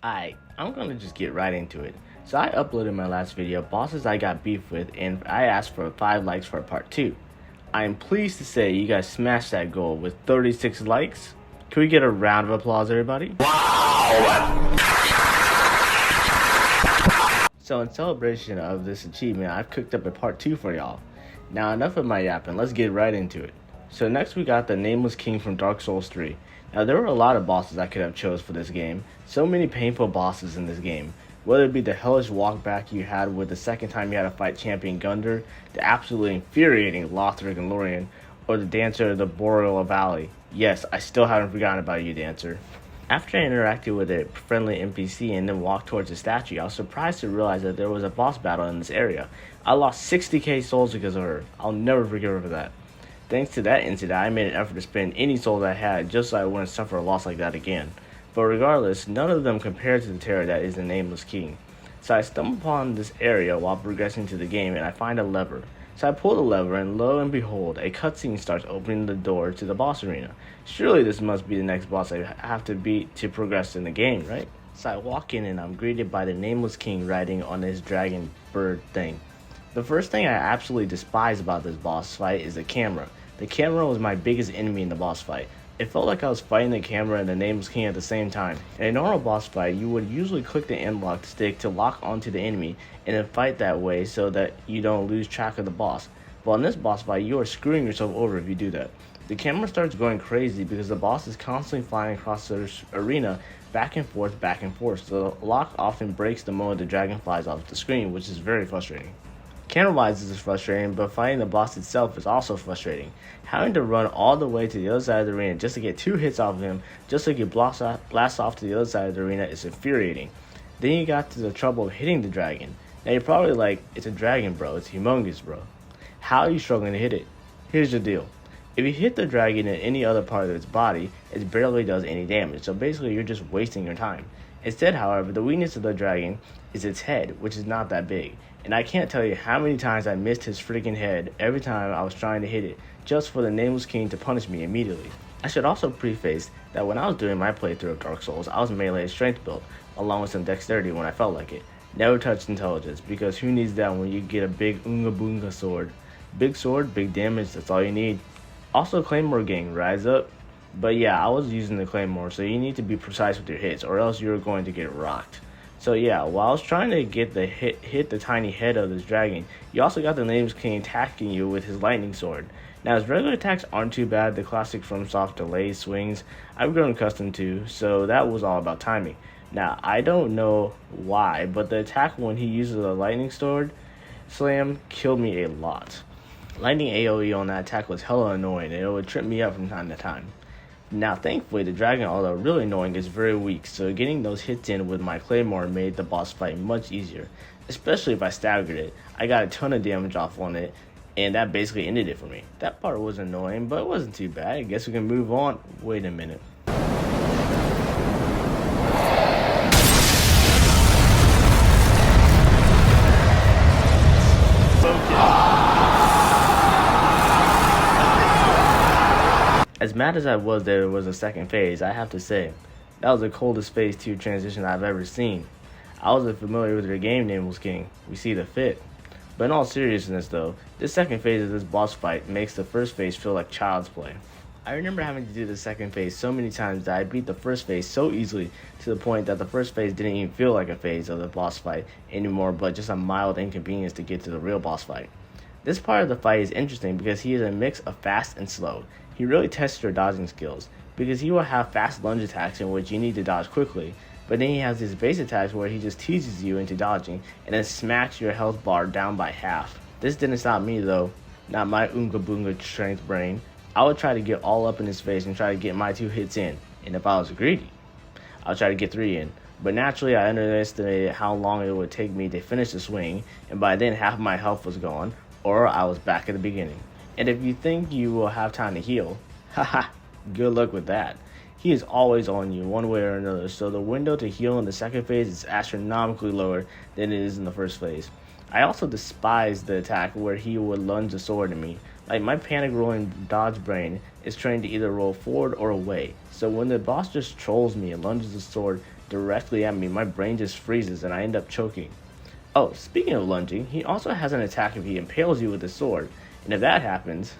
Alright, I'm gonna just get right into it. So I uploaded my last video, bosses I got beef with, and I asked for 5 likes for part 2. I am pleased to say you guys smashed that goal with 36 likes. Can we get a round of applause, everybody? Wow! So in celebration of this achievement, I've cooked up a part 2 for y'all. Now enough of my yapping, let's get right into it. So next we got the Nameless King from Dark Souls 3. Now there were a lot of bosses I could have chose for this game. So many painful bosses in this game. Whether it be the hellish walkback you had with the second time you had to fight Champion Gunder, the absolutely infuriating Lothric and Lorien, or the Dancer of the Boreal Valley. Yes, I still haven't forgotten about you, Dancer. After I interacted with a friendly NPC and then walked towards the statue, I was surprised to realize that there was a boss battle in this area. I lost 60k souls because of her. I'll never forgive her for that. Thanks to that incident, I made an effort to spend any souls I had just so I wouldn't suffer a loss like that again. But regardless, none of them compared to the terror that is the Nameless King. So I stumble upon this area while progressing to the game and I find a lever. So I pull the lever and lo and behold, a cutscene starts opening the door to the boss arena. Surely this must be the next boss I have to beat to progress in the game, right? So I walk in and I'm greeted by the Nameless King riding on his dragon bird thing. The first thing I absolutely despise about this boss fight is the camera. The camera was my biggest enemy in the boss fight. It felt like I was fighting the camera and the Nameless King at the same time. In a normal boss fight, you would usually click the N-lock stick to lock onto the enemy and then fight that way so that you don't lose track of the boss. But in this boss fight, you are screwing yourself over if you do that. The camera starts going crazy because the boss is constantly flying across the arena back and forth, so the lock often breaks the moment the dragon flies off the screen, which is very frustrating. Camera-wise this is frustrating, but fighting the boss itself is also frustrating. Having to run all the way to the other side of the arena just to get 2 hits off of him, just so you can blast off to the other side of the arena is infuriating. Then you got to the trouble of hitting the dragon. Now you're probably like, it's a dragon bro, it's humongous bro. How are you struggling to hit it? Here's the deal. If you hit the dragon in any other part of its body, it barely does any damage, so basically you're just wasting your time. Instead, however, the weakness of the dragon is its head, which is not that big. And I can't tell you how many times I missed his freaking head every time I was trying to hit it, just for the Nameless King to punish me immediately. I should also preface that when I was doing my playthrough of Dark Souls, I was melee strength build, along with some dexterity when I felt like it. Never touched intelligence, because who needs that when you get a big Oonga Boonga sword? Big sword, big damage, that's all you need. Also Claymore gang, rise up. But yeah, I was using the Claymore, so you need to be precise with your hits, or else you're going to get rocked. So yeah, while I was trying to get the hit the tiny head of this dragon, you also got the Nameless King attacking you with his lightning sword. Now his regular attacks aren't too bad, the classic FromSoft delayed swings I've grown accustomed to, so that was all about timing. Now I don't know why, but the attack when he uses a lightning sword slam killed me a lot. Lightning AoE on that attack was hella annoying and it would trip me up from time to time. Now thankfully the dragon, although really annoying, is very weak, so getting those hits in with my claymore made the boss fight much easier, especially if I staggered it. I got a ton of damage off on it and that basically ended it for me. That part was annoying, but it wasn't too bad. I guess we can move on. Wait a minute. As mad as I was that it was a second phase, I have to say, that was the coldest phase 2 transition I've ever seen. I wasn't familiar with your game, Nameless King. We see the fit. But in all seriousness though, this second phase of this boss fight makes the first phase feel like child's play. I remember having to do the second phase so many times that I beat the first phase so easily to the point that the first phase didn't even feel like a phase of the boss fight anymore, but just a mild inconvenience to get to the real boss fight. This part of the fight is interesting because he is a mix of fast and slow. He really tests your dodging skills, because he will have fast lunge attacks in which you need to dodge quickly, but then he has his base attacks where he just teases you into dodging and then smacks your health bar down by half. This didn't stop me though, not my Oonga Boonga strength brain. I would try to get all up in his face and try to get my 2 hits in, and if I was greedy, I would try to get 3 in. But naturally I underestimated how long it would take me to finish the swing, and by then half of my health was gone, or I was back at the beginning. And if you think you will have time to heal, haha, good luck with that. He is always on you one way or another, so the window to heal in the second phase is astronomically lower than it is in the first phase. I also despise the attack where he would lunge the sword at me. Like, my panic rolling dodge brain is trained to either roll forward or away, so when the boss just trolls me and lunges the sword directly at me, my brain just freezes and I end up choking. Oh, speaking of lunging, he also has an attack if he impales you with his sword, and if that happens,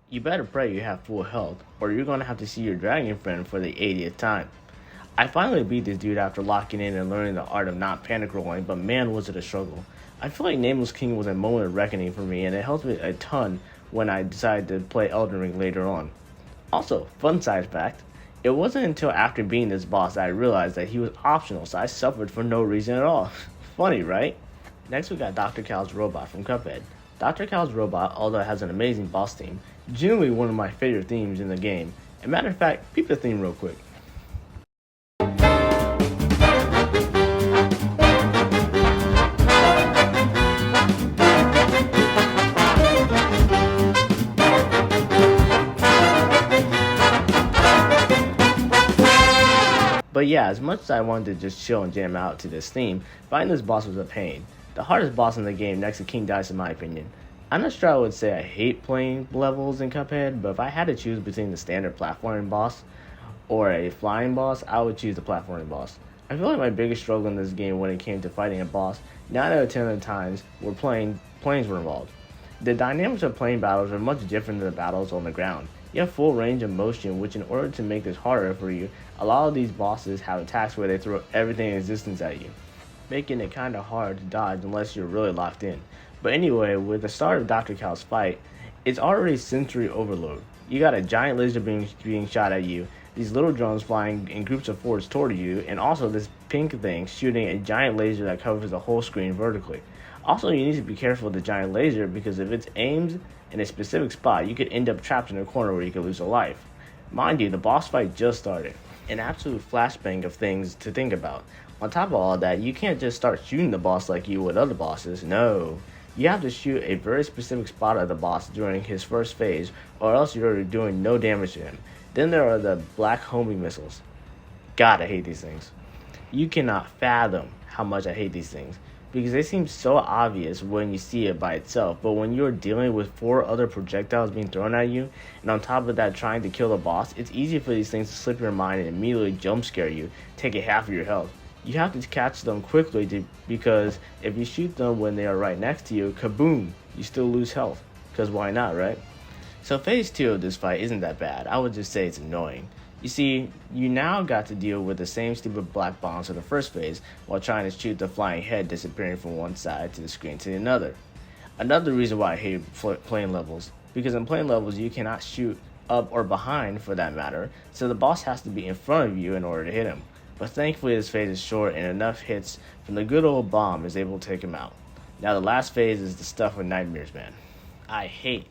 you better pray you have full health, or you're gonna have to see your dragon friend for the 80th time. I finally beat this dude after locking in and learning the art of not panic rolling, but man was it a struggle. I feel like Nameless King was a moment of reckoning for me, and it helped me a ton when I decided to play Elden Ring later on. Also, fun side fact, it wasn't until after beating this boss that I realized that he was optional, so I suffered for no reason at all. Funny, right? Next we got Dr. Cal's robot from Cuphead. Dr. Cal's robot, although it has an amazing boss theme, generally one of my favorite themes in the game. As a matter of fact, peep the theme real quick. But yeah, as much as I wanted to just chill and jam out to this theme, fighting this boss was a pain. The hardest boss in the game next to King Dice in my opinion. I'm not sure I would say I hate playing levels in Cuphead, but if I had to choose between the standard platforming boss or a flying boss, I would choose the platforming boss. I feel like my biggest struggle in this game when it came to fighting a boss, 9 out of 10 of the times, planes were involved. The dynamics of plane battles are much different than the battles on the ground. You have full range of motion, which in order to make this harder for you, a lot of these bosses have attacks where they throw everything in existence at you, making it kinda hard to dodge unless you're really locked in. But anyway, with the start of Dr. Cal's fight, it's already sensory overload. You got a giant laser being shot at you, these little drones flying in groups of fours toward you, and also this pink thing shooting a giant laser that covers the whole screen vertically. Also, you need to be careful with the giant laser because if it's aimed in a specific spot, you could end up trapped in a corner where you could lose a life. Mind you, the boss fight just started. An absolute flashbang of things to think about. On top of all that, you can't just start shooting the boss like you would other bosses. No. You have to shoot a very specific spot of the boss during his first phase, or else you're doing no damage to him. Then there are the black homing missiles. God, I hate these things. You cannot fathom how much I hate these things, because they seem so obvious when you see it by itself, but when you're dealing with 4 other projectiles being thrown at you, and on top of that trying to kill the boss, it's easy for these things to slip your mind and immediately jump scare you, taking half of your health. You have to catch them quickly because if you shoot them when they are right next to you, kaboom, you still lose health. Because why not, right? So phase 2 of this fight isn't that bad. I would just say it's annoying. You see, you now got to deal with the same stupid black bombs of the first phase while trying to shoot the flying head disappearing from one side to the screen to another. Another reason why I hate plane levels, because in plane levels you cannot shoot up or behind for that matter, so the boss has to be in front of you in order to hit him. But thankfully this phase is short and enough hits from the good old bomb is able to take him out. Now the last phase is the stuff with nightmares, man. I hate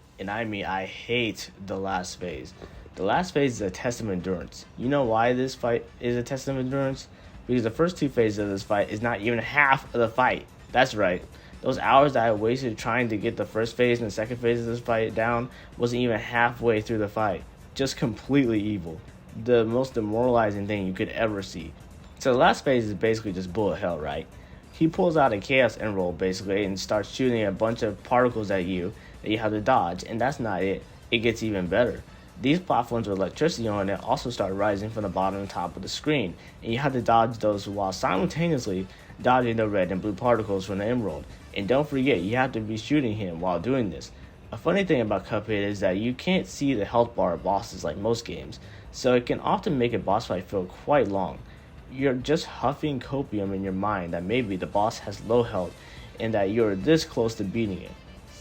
the last phase. The last phase is a test of endurance. You know why this fight is a test of endurance? Because the first 2 phases of this fight is not even half of the fight. That's right. Those hours that I wasted trying to get the first phase and the second phase of this fight down wasn't even halfway through the fight. Just completely evil. The most demoralizing thing you could ever see. So the last phase is basically just bullet hell, right? He pulls out a chaos emerald basically and starts shooting a bunch of particles at you that you have to dodge, and that's not it. It gets even better. These platforms with electricity on it also start rising from the bottom and top of the screen, and you have to dodge those while simultaneously dodging the red and blue particles from the emerald. And don't forget, you have to be shooting him while doing this. A funny thing about Cuphead is that you can't see the health bar of bosses like most games, so it can often make a boss fight feel quite long. You're just huffing copium in your mind that maybe the boss has low health and that you're this close to beating it.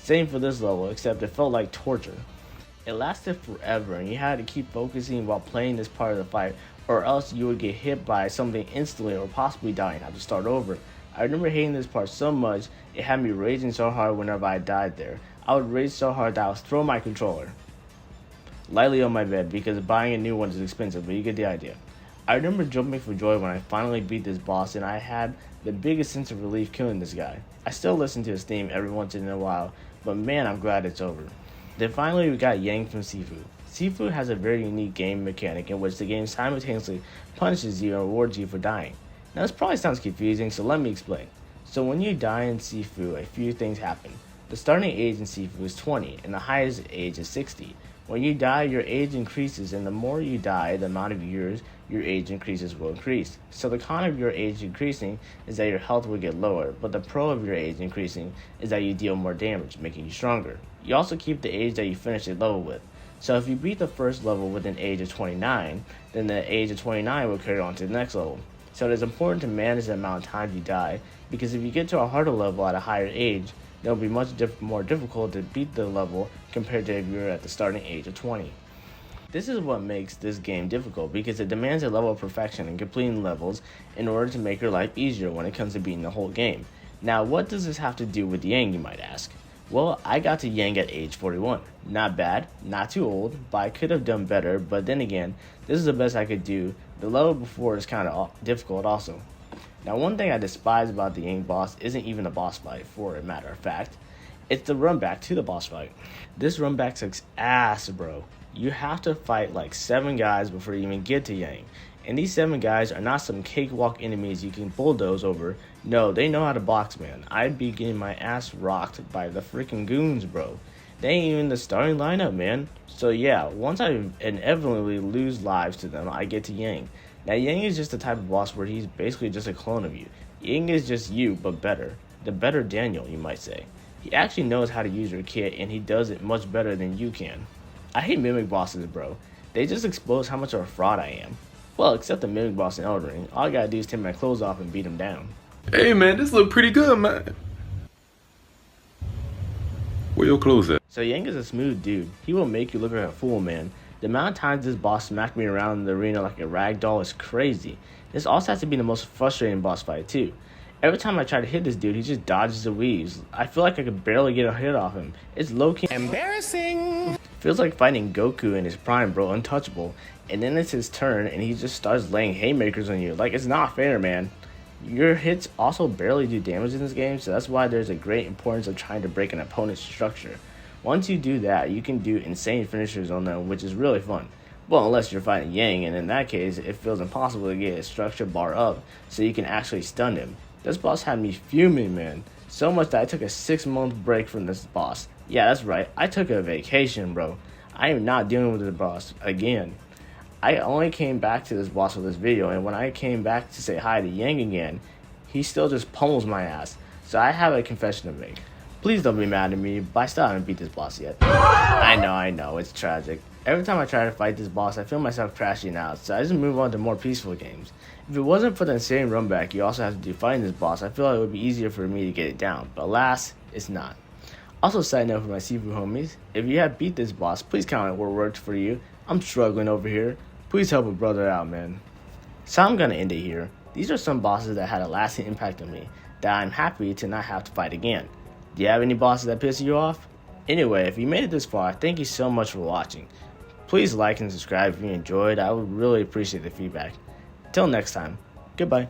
Same for this level, except it felt like torture. It lasted forever and you had to keep focusing while playing this part of the fight, or else you would get hit by something instantly or possibly die and have to start over. I remember hating this part so much, it had me raging so hard whenever I died there. I would rage so hard that I was throwing my controller lightly on my bed because buying a new one is expensive, but you get the idea. I remember jumping for joy when I finally beat this boss and I had the biggest sense of relief killing this guy. I still listen to his theme every once in a while, but man, I'm glad it's over. Then finally we got Yang from Sifu. Sifu has a very unique game mechanic in which the game simultaneously punishes you and rewards you for dying. Now this probably sounds confusing, so let me explain. So when you die in Sifu, a few things happen. The starting age in Sifu is 20 and the highest age is 60. When you die, your age increases, and the more you die, the amount of years your age increases will increase. So the con of your age increasing is that your health will get lower, but the pro of your age increasing is that you deal more damage, making you stronger. You also keep the age that you finish a level with. So if you beat the first level with an age of 29, then the age of 29 will carry on to the next level. So it is important to manage the amount of time you die, because if you get to a harder level at a higher age, then it will be much more difficult to beat the level compared to if you're at the starting age of 20. This is what makes this game difficult, because it demands a level of perfection in completing levels in order to make your life easier when it comes to beating the whole game. Now, what does this have to do with Yang, you might ask? Well, I got to Yang at age 41. Not bad, not too old, but I could have done better, but then again, this is the best I could do. The level before is kind of difficult also. Now, one thing I despise about the Yang boss isn't even a boss fight, for a matter of fact. It's the run back to the boss fight. This run back sucks ass, bro. You have to fight like 7 guys before you even get to Yang. And these 7 guys are not some cakewalk enemies you can bulldoze over. No, they know how to box, man. I'd be getting my ass rocked by the freaking goons, bro. They ain't even the starting lineup, man. So yeah, once I inevitably lose lives to them, I get to Yang. Now, Yang is just the type of boss where he's basically just a clone of you. Yang is just you, but better. The better Daniel, you might say. He actually knows how to use your kit, and he does it much better than you can. I hate mimic bosses, bro. They just expose how much of a fraud I am. Well, except the mimic boss in Elden Ring. All I gotta do is take my clothes off and beat him down. Hey man, this look pretty good, man. Where your clothes at? So Yang is a smooth dude. He will make you look like a fool, man. The amount of times this boss smacked me around in the arena like a rag doll is crazy. This also has to be the most frustrating boss fight too. Every time I try to hit this dude, he just dodges and weaves. I feel like I could barely get a hit off him. It's low-key embarrassing. Feels like fighting Goku in his prime, bro, untouchable. And then it's his turn, and he just starts laying haymakers on you. Like, it's not fair, man. Your hits also barely do damage in this game, so that's why there's a great importance of trying to break an opponent's structure. Once you do that, you can do insane finishers on them, which is really fun. Well, unless you're fighting Yang, and in that case, it feels impossible to get his structure bar up so you can actually stun him. This boss had me fuming, man. So much that I took a 6-month break from this boss. Yeah, that's right. I took a vacation, bro. I am not dealing with this boss again. I only came back to this boss for this video, and when I came back to say hi to Yang again, he still just pummels my ass. So I have a confession to make. Please don't be mad at me, but I still haven't beat this boss yet. I know, it's tragic. Every time I try to fight this boss, I feel myself crashing out, so I just move on to more peaceful games. If it wasn't for the insane run back you also have to do fighting this boss, I feel like it would be easier for me to get it down, but alas, it's not. Also, side note for my Sifu homies, if you have beat this boss, please comment what worked for you. I'm struggling over here. Please help a brother out, man. So I'm gonna end it here. These are some bosses that had a lasting impact on me, that I'm happy to not have to fight again. Do you have any bosses that piss you off? Anyway, if you made it this far, thank you so much for watching. Please like and subscribe if you enjoyed. I would really appreciate the feedback. Till next time, goodbye.